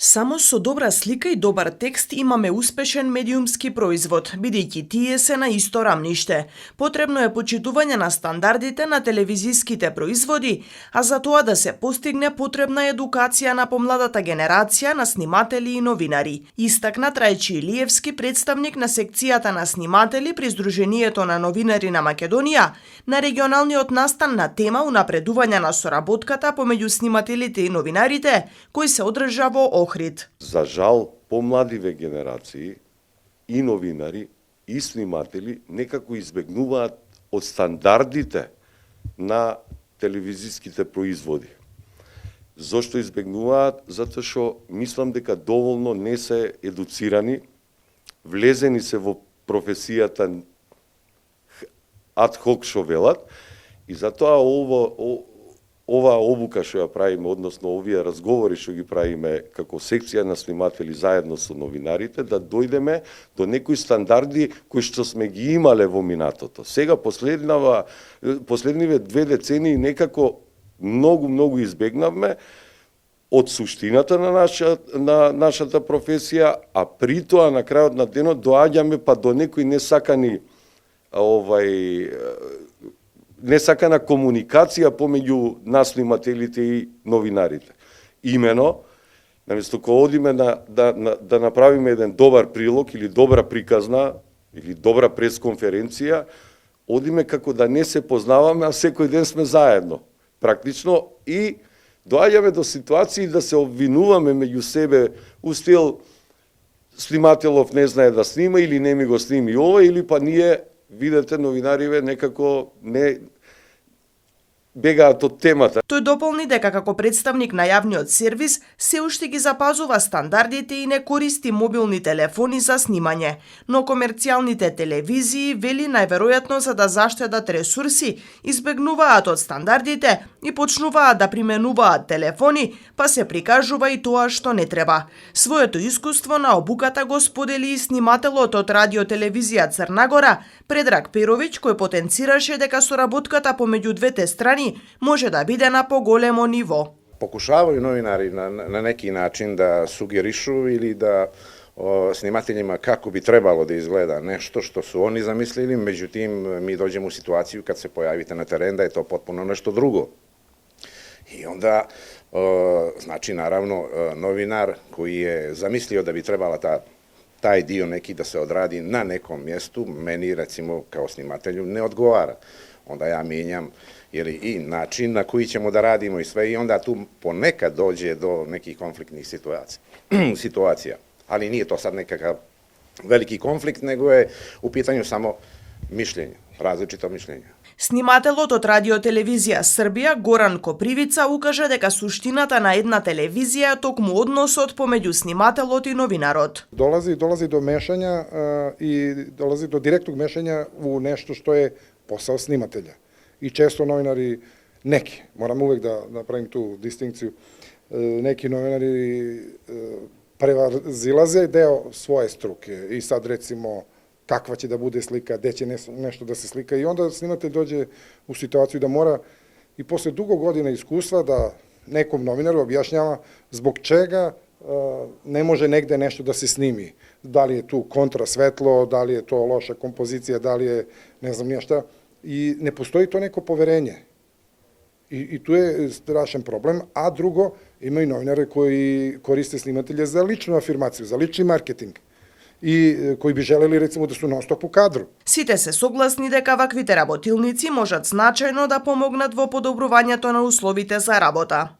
Само со добра слика и добар текст имаме успешен медиумски производ, бидејќи тие се на исто рамниште. Потребно е почитување на стандардите на телевизиските производи, а за тоа да се постигне потребна едукација на помладата генерација на сниматели и новинари. Истакна Трајчи Илиевски, представник на секцијата на сниматели при Сдруженијето на новинари на Македонија, на регионалниот настан на тема унапредување на соработката помеѓу снимателите и новинарите, кој се одржа во Охрид. За жал, помладиве генерации и новинари и сниматели некако избегнуваат од стандардите на телевизиските производи. Зошто избегнуваат? Затоа што мислам дека доволно не се едуцирани, влезени се во професијата ад хок што велат, и затоа ова обука што ја правиме, односно овие разговори што ги правиме како секција на сниматели заедно со новинарите, да дојдеме до некои стандарди кои што сме ги имале во минатото. Сега последниве 2 децении некако многу избегнавме од суштината на нашата професија, а при тоа на крајот на денот доаѓаме па до некои несакана комуникација помеѓу нас снимателите и новинарите. Имено, наместо кога одиме да направиме еден добар прилог или добра приказна или добра пресконференција, одиме како да не се познаваме, а секој ден сме заедно. Практично и доаѓаме до ситуации да се обвинуваме меѓу себе у стил снимателов не знае да снима или не ми го сними ова, или па ние, видете, новинариве некако не бегаат од темата. Тој дополни дека како представник на јавниот сервис се уште ги запазува стандардите и не користи мобилни телефони за снимање, но комерцијалните телевизии, вели, најверојатно за да заштедат ресурси, избегнуваат од стандардите и почнуваат да применуваат телефони, па се прикажува и тоа што не треба. Своето искуство на обуката го сподели и снимателот од радиотелевизија Црна Гора, Предраг Перовиќ, кој потенцираше дека соработката помеѓу двете страни може да биде на поголемо ниво. Покушавају новинари на неки начин да сугеришу или да снимателјима како би требало да изгледа нешто што су они замислили, меѓутим ми доđemo у ситуацију кад се појавите на терен да е то потпуно нешто друго. И онда, значи, наравно, новинар кој е замислио да би требала тај дио неки да се одради на неком месту, мени, рецимо, као снимателју, не одговара. Онда ја менјам и начин на кој ćemo да радимо и све, и онда ту понекад доđe до неких конфликтних ситуација. Али nije to sad nekakav veliki konflikt, nego je u pitanju samo mišljenje, različito mišljenje. Снимателот од Радиотелевизија Србија Горан Копривица укажа дека суштината на една телевизија е токму односот помеѓу снимателот и новинарот. Долази до мешања и долази до директnog мешања у нешто што е посао снимателја. И често новинари, неки, морам увек да направим ту дистинкцију, неки новинари превазилазе део своје струке и сад рецимо каква ќе да буде слика, де ќе нешто да се слика, и онда снимател доđe у ситуацију да мора и после дуго година искуства да неком новинару објашњава због чега не може негде нешто да се сними. Дали е ту контрасветло, дали е то лоша композиција, дали е не знам нија шта, и не постои то неко поверење. И ту е страшен проблем, а друго, има и новинари кои користе снимателја за личну афирмацiju, за лични маркетинг, и кои би желели рецимо да су нон-стоп у кадру. Сите се согласни дека ваквите работилници можат значајно да помогнат во подобрувањето на условите за работа.